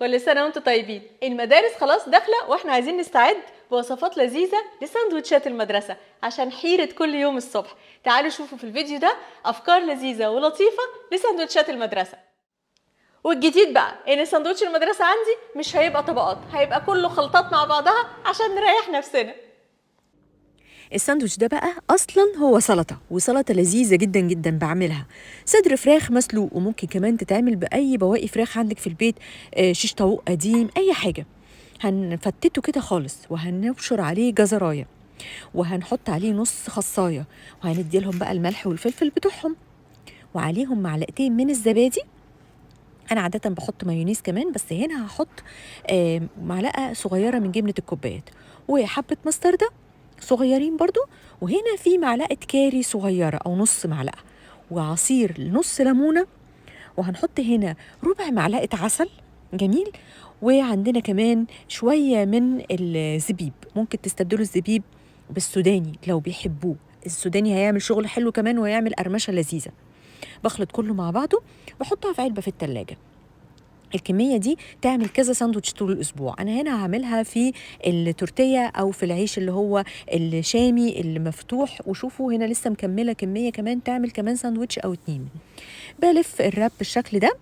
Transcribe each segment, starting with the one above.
كل سنة وانتم طيبين. المدارس خلاص داخلة واحنا عايزين نستعد بوصفات لذيذة لساندوتشات المدرسة عشان حيرة كل يوم الصبح. تعالوا شوفوا في الفيديو ده أفكار لذيذة ولطيفة لساندوتشات المدرسة. والجديد بقى ان ساندوتش المدرسة عندي مش هيبقى طبقات، هيبقى كله خلطات مع بعضها عشان نريح نفسنا. الساندوتش ده بقى اصلا هو سلطه، وسلطه لذيذه جدا جدا بعملها. صدر فراخ مسلوق، وممكن كمان تتعمل باي بواقي فراخ عندك في البيت، شيش طاووق قديم، اي حاجه. هنفتته كده خالص، وهنبشر عليه جزرايه، وهنحط عليه نص خصايه، وهندي لهم بقى الملح والفلفل بتوعهم، وعليهم معلقتين من الزبادي. انا عاده بحط مايونيز كمان، بس هنا هحط معلقه صغيره من جبنه الكوبايات، وحبه مستردة صغيرين برضو، وهنا في معلقه كاري صغيره او نص معلقه، وعصير نص ليمونه، وهنحط هنا ربع معلقه عسل. جميل. وعندنا كمان شويه من الزبيب، ممكن تستبدلوا الزبيب بالسوداني لو بيحبوه. السوداني هيعمل شغل حلو كمان، ويعمل قرمشه لذيذه. بخلط كله مع بعضه، بحطها في علبه في التلاجة. الكمية دي تعمل كذا ساندوتش طول الأسبوع. أنا هنا هعملها في التورتية أو في العيش اللي هو الشامي اللي مفتوح، وشوفوا هنا لسه مكملة كمية كمان تعمل كمان ساندوتش أو 2. بلف الراب بالشكل ده،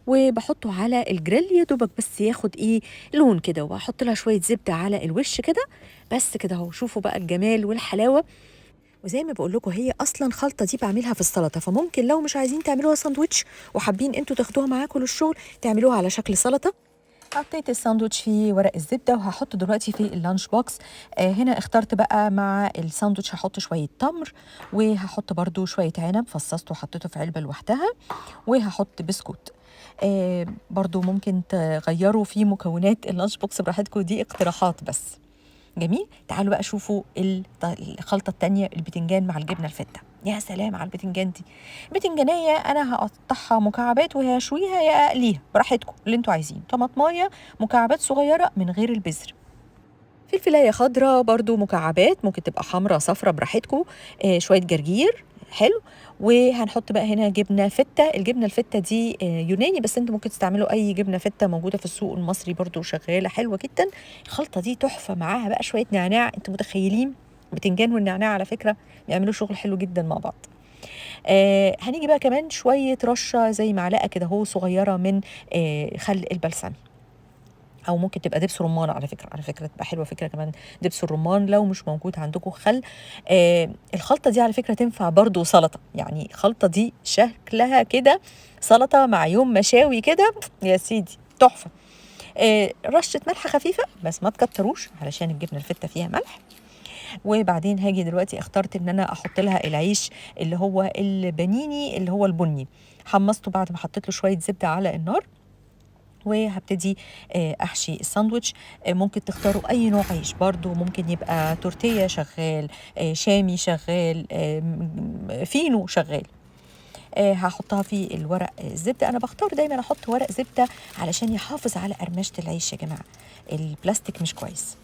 وبحطه على الجريل يا دوبك بس ياخد لون كده، وهحط لها شوية زبدة على الوش كده. بس كده اهو، شوفوا بقى الجمال والحلاوة. وزي ما بقول لكم، هي اصلا خلطه دي بعملها في السلطه، فممكن لو مش عايزين تعملوها ساندوتش وحابين انتوا تاخدوها معاكم للشغل، تعملوها على شكل سلطه. حطيت الساندوتش في ورق الزبده، وهحطه دلوقتي في اللانش بوكس. هنا اخترت بقى مع الساندوتش هحط شويه تمر، وهحط برضو شويه عنب فصصته وحطيته في علبه لوحدها، وهحط بسكوت. برضو ممكن تغيروا في مكونات اللانش بوكس براحتكم، دي اقتراحات بس. جميل. تعالوا بقى شوفوا الخلطة التانية، البتنجان مع الجبنة الفتة. يا سلام على البتنجان دي. بتنجانية أنا هقطعها مكعبات وهشويها يا أقليها براحتكم اللي انتوا عايزين. طماطماية مكعبات صغيرة من غير البذر. فلفلاية خضراء برضو مكعبات، ممكن تبقى حمراء صفراء براحتكم. شوية جرجير حلو. وهنحط بقى هنا جبنه فته. الجبنه الفته دي يوناني، بس انتوا ممكن تستعملوا اي جبنه فته موجوده في السوق المصري برضو شغاله حلوه جدا. الخلطه دي تحفه. معاها بقى شويه نعناع. انتوا متخيلين بتنجان والنعناع على فكره بيعملوا شغل حلو جدا مع بعض. هنيجي بقى كمان شويه رشه زي معلقه كده هو صغيره من خل البلسمي، او ممكن تبقى دبس رمان. على فكره تبقى حلوه فكره كمان دبس الرمان لو مش موجود عندكم خل. الخلطه دي على فكره تنفع برضو سلطه، يعني الخلطه دي شكلها كده سلطه مع يوم مشاوي كده يا سيدي تحفه. رشه ملح خفيفه بس ما تكتروش علشان الجبنه الفته فيها ملح. وبعدين هاجي دلوقتي اخترت ان انا احط لها العيش اللي هو البنيني اللي هو البني. حمصته بعد ما حطيت له شويه زبده على النار، وهبتدي احشي الساندوتش. ممكن تختاروا اي نوع عيش برضو، ممكن يبقى تورتيه شغال، شامي شغال، فينو شغال. هحطها في الورق الزبده. انا بختار دايما احط ورق زبده علشان يحافظ على قرمشه العيش يا جماعه، البلاستيك مش كويس.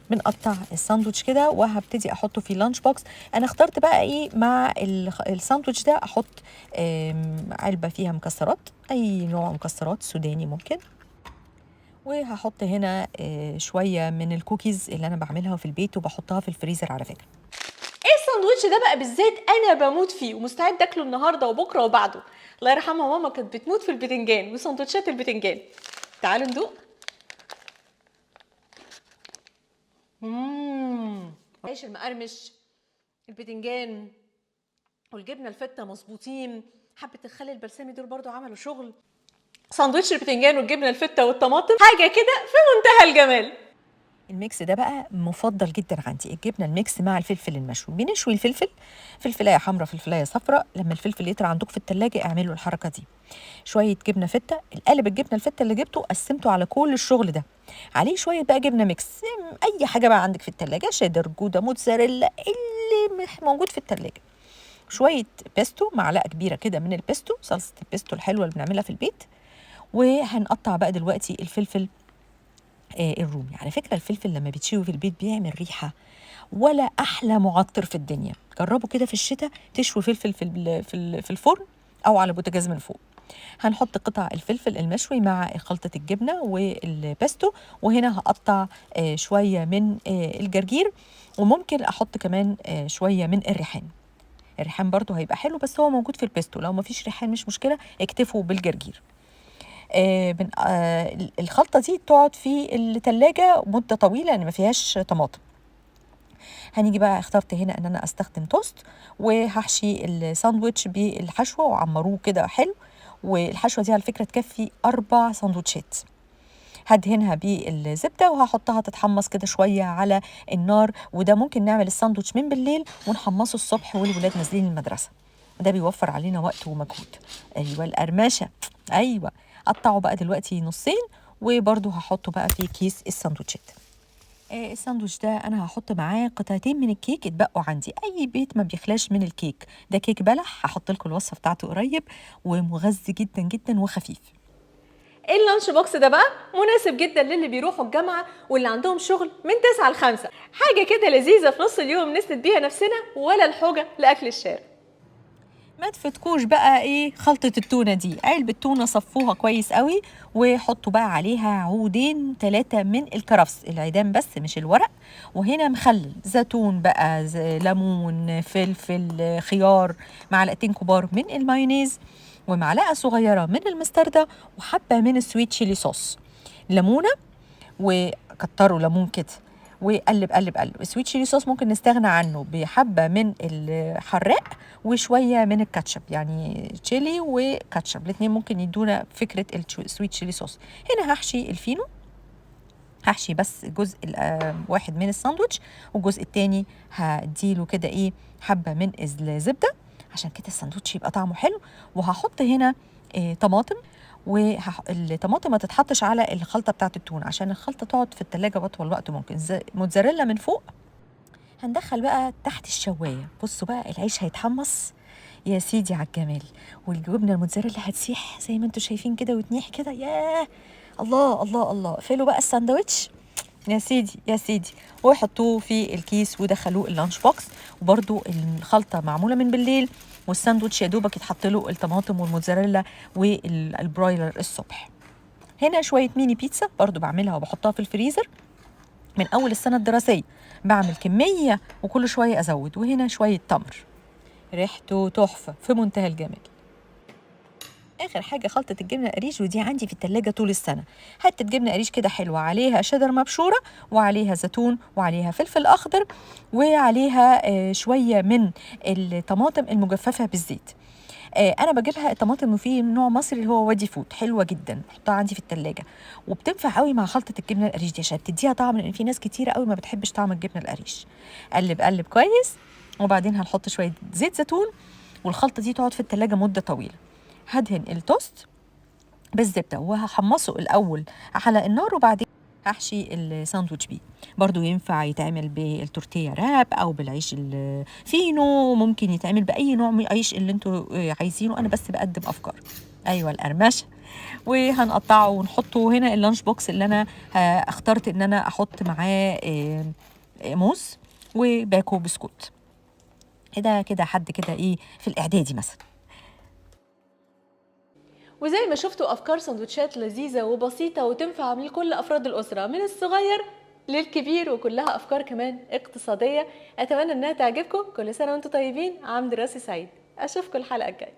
بنقطع الساندوتش كده وهبتدي احطه في لانش بوكس. انا اخترت بقى مع الساندوتش ده احط علبه فيها مكسرات، اي نوع مكسرات، سوداني ممكن. وهحط هنا شويه من الكوكيز اللي انا بعملها في البيت وبحطها في الفريزر على فكره. ايه الساندوتش ده بقى بالذات انا بموت فيه ومستعد اكله النهارده وبكره وبعده. الله يرحمها ماما كانت بتموت في البتنجان وسندوتشات البتنجان. تعالوا ندوق. العيش المقرمش، البتنجان والجبنه الفته مظبوطين، حبه الخل البلسمي دول برضو عملوا شغل. ساندوتش البتنجان والجبنه الفته والطماطم حاجه كده في منتهى الجمال. الميكس ده بقى مفضل جدا عندي، الجبنه الميكس مع الفلفل المشوي. بنشوي الفلفل، فلفلايه حمراء فلفلايه صفراء. لما الفلفل يطلع عندكم في التلاجة اعملوا الحركه دي. شويه جبنه فته، القالب الجبنه الفته اللي جبته قسمته على كل الشغل ده، عليه شويه بقى جبنه ميكس، اي حاجه بقى عندك في التلاجة، شيدر، جوده، موتزاريلا، اللي موجود في التلاجة. شويه بيستو، معلقه كبيره كده من البيستو، صلصه البيستو الحلوه اللي بنعملها في البيت. وهنقطع بقى دلوقتي الفلفل الرومي. على فكرة الفلفل لما بيتشوي في البيت بيعمل ريحة ولا أحلى معطر في الدنيا. جربوا كده في الشتاء تشوي فلفل في الفرن أو على بوتاجاز من فوق، هنحط قطع الفلفل المشوي مع خلطة الجبنة والبيستو، وهنا هقطع شوية من الجرجير، وممكن أحط كمان شوية من الريحان. الريحان برضو هيبقى حلو، بس هو موجود في البيستو، لو مفيش ريحان مش مشكلة، اكتفوا بالجرجير. الخلطة دي تقعد في التلاجة مدة طويلة لأن ما فيهاش طماطم. هنيجي بقى اخترت هنا ان انا استخدم توست، وهحشي الساندوتش بالحشوة وعمروه كده حلو، والحشوة دي على فكرة تكفي 4 ساندوتشات. هدهنها بالزبدة وهحطها تتحمص كده شوية على النار، وده ممكن نعمل الساندوتش من بالليل ونحمصه الصبح والولاد نازلين المدرسة، ده بيوفر علينا وقت ومجهود. ايوه القرمشة، ايوه. قطعه بقى دلوقتي نصين، وبرده هحطه بقى في كيس الساندوتشات. الساندوتش ده انا هحط معاه قطعتين من الكيك اتبقوا عندي، اي بيت ما بيخلاش من الكيك، ده كيك بلح، هحط لكم الوصفه بتاعته قريب، ومغذي جدا جدا وخفيف. اللانش بوكس ده بقى مناسب جدا للي بيروحوا الجامعه واللي عندهم شغل من 9 ل 5، حاجه كده لذيذه في نص اليوم نسند بيها نفسنا ولا الحوجه لاكل الشارع. ما تفتكوش بقى ايه خلطة التونة دي، علبة تونة صفوها كويس قوي، وحطوا بقى عليها عودين 3 من الكرفس، العيدان بس مش الورق، وهنا مخلل زيتون بقى، ليمون، فلفل، خيار، معلقتين كبار من المايونيز، ومعلقة صغيرة من المستردة، وحبة من السويت شيلي صوص، ليمونة، وكتروا ليمون كده، وقلب قلب قلب. السويت شيلي صوص ممكن نستغنى عنه بحبه من الحراق وشويه من الكاتشب، يعني تشيلي وكاتشب الاثنين ممكن يدونا فكره السويت شيلي صوص. هنا هحشي الفينو، هحشي بس جزء واحد من الساندوتش، والجزء التاني هديله كده ايه حبه من الزبده عشان كده الساندوتش يبقى طعمه حلو. وهحط هنا طماطم، والطماطم ما تتحطش على الخلطه بتاعت التونه عشان الخلطه تقعد في التلاجة بطول وقت ممكن. موتزاريلا من فوق. هندخل بقى تحت الشوايه، بصوا بقى العيش هيتحمص يا سيدي على الجمال، والجبنه الموتزاريلا هتسيح زي ما انتم شايفين كده وتنيح كده، ياه الله الله الله. قفلوا بقى الساندوتش يا سيدي يا سيدي، وحطوه في الكيس ودخلوه اللانش بوكس. وبرده الخلطه معموله من بالليل، والساندوتش يا دوبك يتحط له الطماطم والموتزاريلا والبرويلر الصبح. هنا شويه ميني بيتزا برضو بعملها وبحطها في الفريزر من اول السنه الدراسيه، بعمل كميه وكل شويه ازود. وهنا شويه تمر، ريحته تحفه في منتهى الجمال. اخر حاجه خلطه الجبنه القريش، ودي عندي في التلاجة طول السنه. حته جبنه قريش كده حلوه، عليها شيدر مبشوره، وعليها زيتون، وعليها فلفل اخضر، وعليها شويه من الطماطم المجففه بالزيت. انا بجيبها الطماطم في نوع مصري اللي هو وادي فود، حلوه جدا، بحطها عندي في التلاجة، وبتنفع قوي مع خلطه الجبنه القريش دي عشان بتديها طعم، لان في ناس كتيره قوي ما بتحبش طعم الجبنه القريش. قلب قلب كويس، وبعدين هنحط شويه زيت زيتون، والخلطه دي تقعد في التلاجة مده طويله. هدهن التوست بالزبده وهحمصه الاول على النار، وبعدين هحشي الساندوتش بيه. برضو ينفع يتعمل بالتورتيه راب او بالعيش الفينو، ممكن يتعمل باي نوع من العيش اللي انتوا عايزينه، انا بس بقدم افكار. ايوه القرمشه. وهنقطعه ونحطه هنا اللانش بوكس اللي انا اخترت ان انا احط معاه موز وباكو بسكوت، كده كده حد كده ايه في الاعدادي مثلا. وزي ما شفتوا افكار سندوتشات لذيذه وبسيطه وتنفع من كل افراد الاسره من الصغير للكبير، وكلها افكار كمان اقتصاديه. اتمنى انها تعجبكم. كل سنه وانتم طيبين، عام دراسي سعيد. اشوفكم الحلقه الجايه.